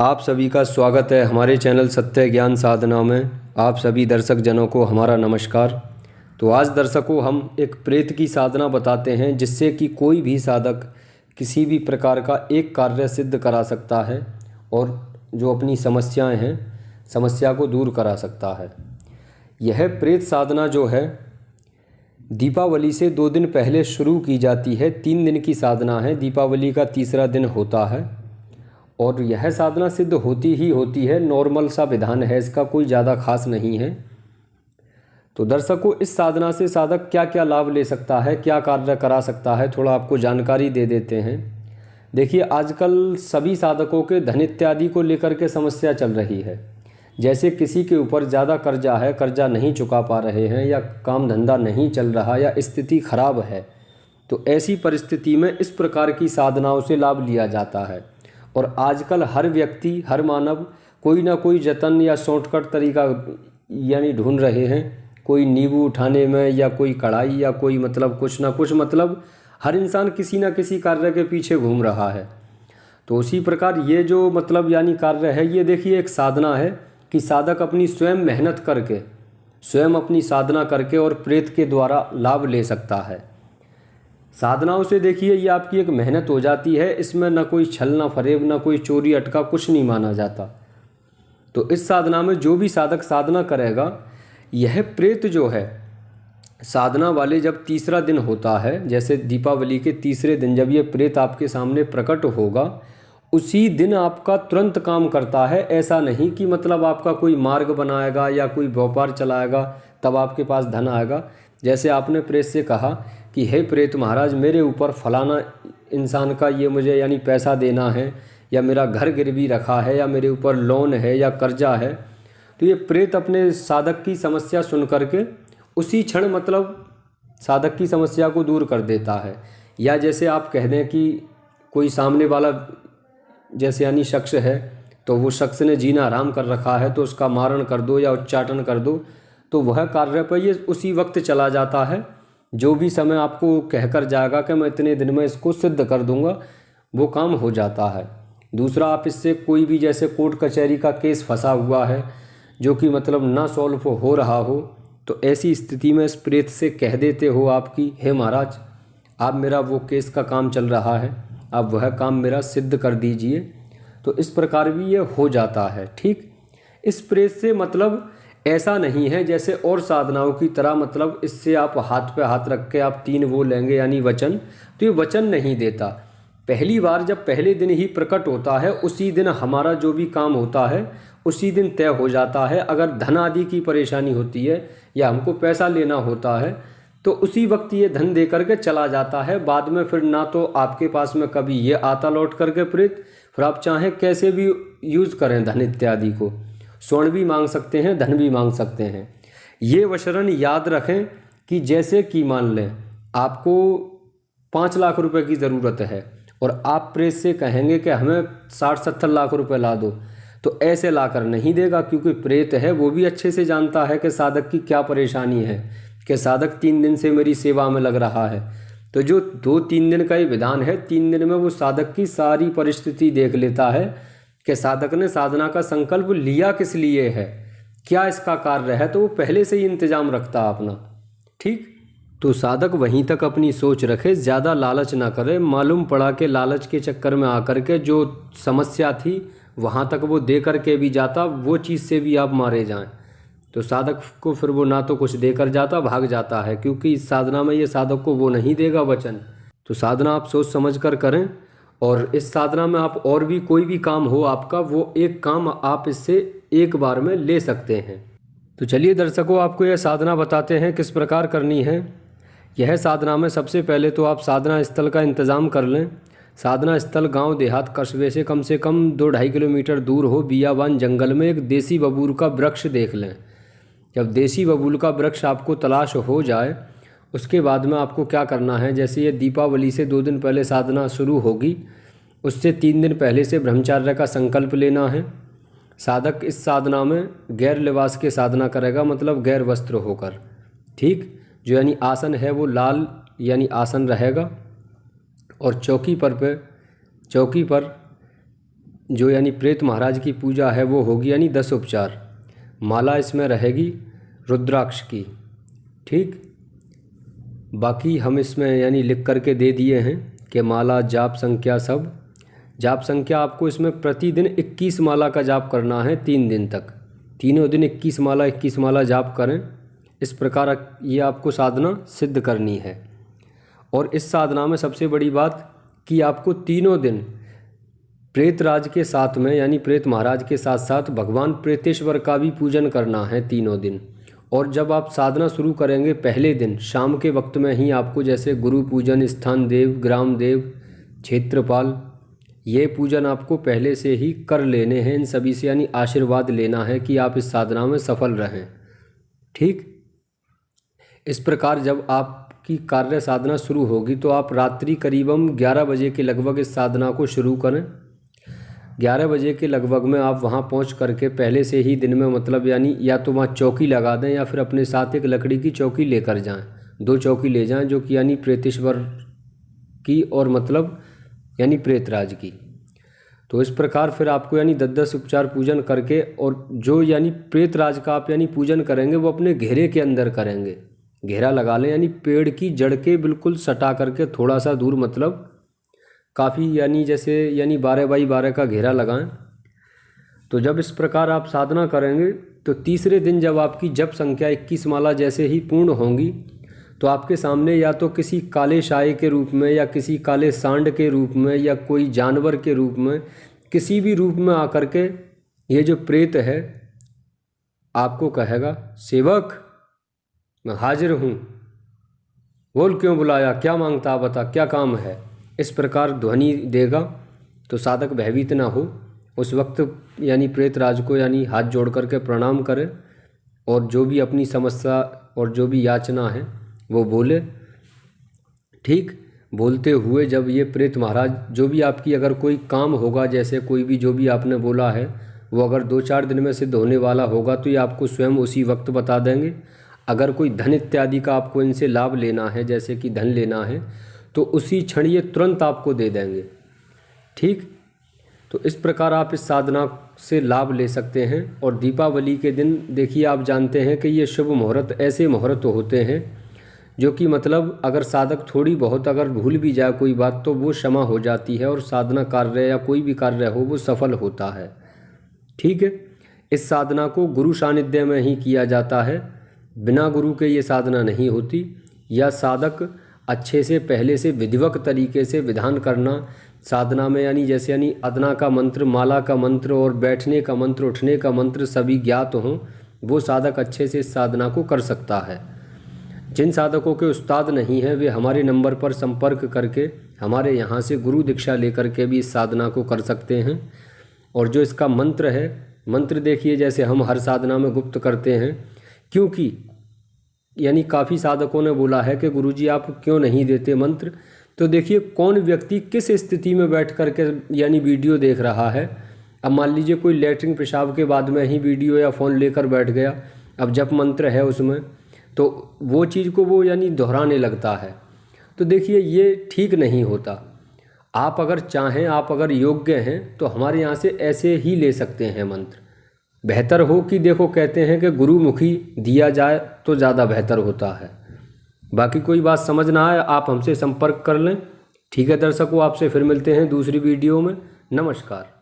आप सभी का स्वागत है हमारे चैनल सत्य ज्ञान साधना में। आप सभी दर्शक जनों को हमारा नमस्कार। तो आज दर्शकों हम एक प्रेत की साधना बताते हैं जिससे कि कोई भी साधक किसी भी प्रकार का एक कार्य सिद्ध करा सकता है और जो अपनी समस्याएं हैं समस्या को दूर करा सकता है। यह प्रेत साधना जो है दीपावली से 2 दिन पहले शुरू की जाती है। 3 दिन की साधना है, दीपावली का तीसरा दिन होता है और यह साधना सिद्ध होती ही होती है। नॉर्मल सा विधान है, इसका कोई ज़्यादा खास नहीं है। तो दर्शकों, इस साधना से साधक क्या क्या लाभ ले सकता है, क्या कार्य करा सकता है, थोड़ा आपको जानकारी दे देते हैं। देखिए, आजकल सभी साधकों के धन इत्यादि को लेकर के समस्या चल रही है। जैसे किसी के ऊपर ज़्यादा कर्जा है, कर्जा नहीं चुका पा रहे हैं, या काम धंधा नहीं चल रहा, या स्थिति खराब है, तो ऐसी परिस्थिति में इस प्रकार की साधनाओं से लाभ लिया जाता है। और आजकल हर व्यक्ति, हर मानव कोई ना कोई जतन या शॉर्टकट तरीका यानी ढूंढ रहे हैं। कोई नींबू उठाने में, या कोई कढ़ाई, या कोई कुछ ना कुछ हर इंसान किसी ना किसी कार्य के पीछे घूम रहा है। तो उसी प्रकार ये जो यानी कार्य है, ये देखिए एक साधना है कि साधक अपनी स्वयं मेहनत करके, स्वयं अपनी साधना करके और प्रेत के द्वारा लाभ ले सकता है। साधनाओं से देखिए ये आपकी एक मेहनत हो जाती है, इसमें ना कोई छल ना फरेब, ना कोई चोरी अटका, कुछ नहीं माना जाता। तो इस साधना में जो भी साधक साधना करेगा, यह प्रेत जो है साधना वाले जब तीसरा दिन होता है, जैसे दीपावली के तीसरे दिन जब ये प्रेत आपके सामने प्रकट होगा, उसी दिन आपका तुरंत काम करता है। ऐसा नहीं कि आपका कोई मार्ग बनाएगा या कोई व्यापार चलाएगा तब आपके पास धन आएगा। जैसे आपने प्रेत से कहा कि हे प्रेत महाराज, मेरे ऊपर फलाना इंसान का ये मुझे यानी पैसा देना है, या मेरा घर गिरवी रखा है, या मेरे ऊपर लोन है, या कर्जा है, तो ये प्रेत अपने साधक की समस्या सुन करके उसी क्षण साधक की समस्या को दूर कर देता है। या जैसे आप कह दें कि कोई सामने वाला जैसे यानी शख्स है, तो वो शख्स ने जीना आराम कर रखा है, तो उसका मारण कर दो या उच्चाटन कर दो, तो वह कार्य पर ये उसी वक्त चला जाता है। जो भी समय आपको कहकर जाएगा कि मैं इतने दिन में इसको सिद्ध कर दूंगा, वो काम हो जाता है। दूसरा, आप इससे कोई भी जैसे कोर्ट कचहरी का केस फंसा हुआ है जो कि ना सॉल्व हो रहा हो, तो ऐसी स्थिति में इस प्रेत से कह देते हो आपकी, हे महाराज, आप मेरा वो केस का काम चल रहा है, आप वह काम मेरा सिद्ध कर दीजिए। तो इस प्रकार भी ये हो जाता है। ठीक, इस प्रेत से ऐसा नहीं है जैसे और साधनाओं की तरह इससे आप हाथ पे हाथ रख के आप 3 वो लेंगे यानी वचन, तो ये वचन नहीं देता। पहली बार जब पहले दिन ही प्रकट होता है, उसी दिन हमारा जो भी काम होता है उसी दिन तय हो जाता है। अगर धन आदि की परेशानी होती है या हमको पैसा लेना होता है, तो उसी वक्त ये धन दे करके चला जाता है। बाद में फिर ना तो आपके पास में कभी ये आता लौट करके प्रेत, फिर आप चाहें कैसे भी यूज़ करें धन इत्यादि को, स्वर्ण भी मांग सकते हैं, धन भी मांग सकते हैं। ये वशरण याद रखें कि जैसे कि मान लें आपको 5 लाख रुपए की ज़रूरत है और आप प्रेत से कहेंगे कि हमें 60-70 लाख रुपए ला दो, तो ऐसे लाकर नहीं देगा, क्योंकि प्रेत है वो भी अच्छे से जानता है कि साधक की क्या परेशानी है, कि साधक 3 दिन से मेरी सेवा में लग रहा है। तो जो 2-3 दिन का ही विधान है, 3 दिन में वो साधक की सारी परिस्थिति देख लेता है कि साधक ने साधना का संकल्प लिया किस लिए है, क्या इसका कार्य है, तो वो पहले से ही इंतजाम रखता अपना। ठीक, तो साधक वहीं तक अपनी सोच रखे, ज़्यादा लालच ना करे। मालूम पड़ा कि लालच के चक्कर में आकर के जो समस्या थी वहाँ तक वो दे करके भी जाता, वो चीज़ से भी आप मारे जाएं, तो साधक को फिर वो ना तो कुछ देकर जाता, भाग जाता है, क्योंकि इस साधना में ये साधक को वो नहीं देगा वचन। तो साधना आप सोच समझ कर करें, और इस साधना में आप और भी कोई भी काम हो आपका, वो एक काम आप इससे एक बार में ले सकते हैं। तो चलिए दर्शकों, आपको यह साधना बताते हैं किस प्रकार करनी है। यह साधना में सबसे पहले तो आप साधना स्थल का इंतज़ाम कर लें। साधना स्थल गांव देहात कस्बे से कम 2-2.5 किलोमीटर दूर हो, बियाबान जंगल में एक देसी बबूल का वृक्ष देख लें। जब देसी बबूल का वृक्ष आपको तलाश हो जाए, उसके बाद में आपको क्या करना है, जैसे ये दीपावली से 2 दिन पहले साधना शुरू होगी, उससे 3 दिन पहले से ब्रह्मचार्य का संकल्प लेना है। साधक इस साधना में गैर लिबास के साधना करेगा, गैर वस्त्र होकर। ठीक, जो यानी आसन है वो लाल यानी आसन रहेगा, और चौकी पर जो यानी प्रेत महाराज की पूजा है वो होगी यानी 10 उपचार। माला इसमें रहेगी रुद्राक्ष की। ठीक, बाकी हम इसमें यानी लिख करके दे दिए हैं कि माला, जाप संख्या सब। जाप संख्या आपको इसमें प्रतिदिन 21 माला का जाप करना है 3 दिन तक। तीनों दिन 21 माला जाप करें। इस प्रकार ये आपको साधना सिद्ध करनी है। और इस साधना में सबसे बड़ी बात कि आपको तीनों दिन प्रेतराज के साथ में यानी प्रेत महाराज के साथ साथ भगवान प्रेतेश्वर का भी पूजन करना है तीनों दिन। और जब आप साधना शुरू करेंगे पहले दिन शाम के वक्त में ही आपको जैसे गुरु पूजन, स्थान देव, ग्राम देव, क्षेत्रपाल, ये पूजन आपको पहले से ही कर लेने हैं। इन सभी से यानी आशीर्वाद लेना है कि आप इस साधना में सफल रहें। ठीक, इस प्रकार जब आपकी कार्य साधना शुरू होगी तो आप रात्रि करीबन 11 बजे के लगभग इस साधना को शुरू करें। 11 बजे के लगभग में आप वहां पहुंच करके पहले से ही दिन में मतलब यानी या तो वहाँ चौकी लगा दें या फिर अपने साथ एक लकड़ी की चौकी लेकर जाएं। 2 चौकी ले जाएं जो कि यानी प्रेतेश्वर की और मतलब यानी प्रेतराज की। तो इस प्रकार फिर आपको यानी 10-10 उपचार पूजन करके और जो यानी प्रेतराज का आप यानी पूजन करेंगे वो अपने घेरे के अंदर करेंगे। घेरा लगा लें यानी पेड़ की जड़ के बिल्कुल सटा करके थोड़ा सा दूर, मतलब काफ़ी यानी जैसे यानी 12 बाई 12 का घेरा लगाएं। तो जब इस प्रकार आप साधना करेंगे तो तीसरे दिन जब आपकी जप संख्या 21 माला जैसे ही पूर्ण होंगी तो आपके सामने या तो किसी काले साये के रूप में या किसी काले सांड के रूप में या कोई जानवर के रूप में, किसी भी रूप में आकर के ये जो प्रेत है आपको कहेगा, सेवक मैं हाजिर हूँ, बोल क्यों बुलाया, क्या मांगता बता, क्या काम है। इस प्रकार ध्वनि देगा तो साधक भयभीत ना हो। उस वक्त यानी प्रेतराज को यानी हाथ जोड़ करके प्रणाम करें और जो भी अपनी समस्या और जो भी याचना है वो बोले। ठीक, बोलते हुए जब ये प्रेत महाराज जो भी आपकी अगर कोई काम होगा, जैसे कोई भी जो भी आपने बोला है वो अगर 2-4 दिन में सिद्ध होने वाला होगा तो ये आपको स्वयं उसी वक्त बता देंगे। अगर कोई धन इत्यादि का आपको इनसे लाभ लेना है, जैसे कि धन लेना है, तो उसी क्षण ये तुरंत आपको दे देंगे। ठीक, तो इस प्रकार आप इस साधना से लाभ ले सकते हैं। और दीपावली के दिन देखिए आप जानते हैं कि ये शुभ मुहूर्त ऐसे मुहूर्त होते हैं जो कि मतलब अगर साधक थोड़ी बहुत अगर भूल भी जाए कोई बात तो वो क्षमा हो जाती है और साधना कार्य या कोई भी कार्य हो वो सफल होता है। ठीक है, इस साधना को गुरु सानिध्य में ही किया जाता है, बिना गुरु के ये साधना नहीं होती। या साधक अच्छे से पहले से विधिवत तरीके से विधान करना साधना में, यानी जैसे यानी अदना का मंत्र, माला का मंत्र और बैठने का मंत्र, उठने का मंत्र सभी ज्ञात हों, वो साधक अच्छे से इस साधना को कर सकता है। जिन साधकों के उस्ताद नहीं हैं वे हमारे नंबर पर संपर्क करके हमारे यहाँ से गुरु दीक्षा लेकर के भी इस साधना को कर सकते हैं। और जो इसका मंत्र है, मंत्र देखिए जैसे हम हर साधना में गुप्त करते हैं, क्योंकि यानी काफ़ी साधकों ने बोला है कि गुरुजी आप क्यों नहीं देते मंत्र। तो देखिए कौन व्यक्ति किस स्थिति में बैठ कर के यानी वीडियो देख रहा है। अब मान लीजिए कोई लैट्रिन पेशाब के बाद में ही वीडियो या फ़ोन लेकर बैठ गया, अब जप मंत्र है उसमें, तो वो चीज़ को वो यानी दोहराने लगता है। तो देखिए ये ठीक नहीं होता। आप अगर चाहें, आप अगर योग्य हैं तो हमारे यहाँ से ऐसे ही ले सकते हैं मंत्र। बेहतर हो कि देखो कहते हैं कि गुरुमुखी दिया जाए तो ज़्यादा बेहतर होता है। बाकी कोई बात समझ ना आए आप हमसे संपर्क कर लें। ठीक है दर्शकों, आपसे फिर मिलते हैं दूसरी वीडियो में। नमस्कार।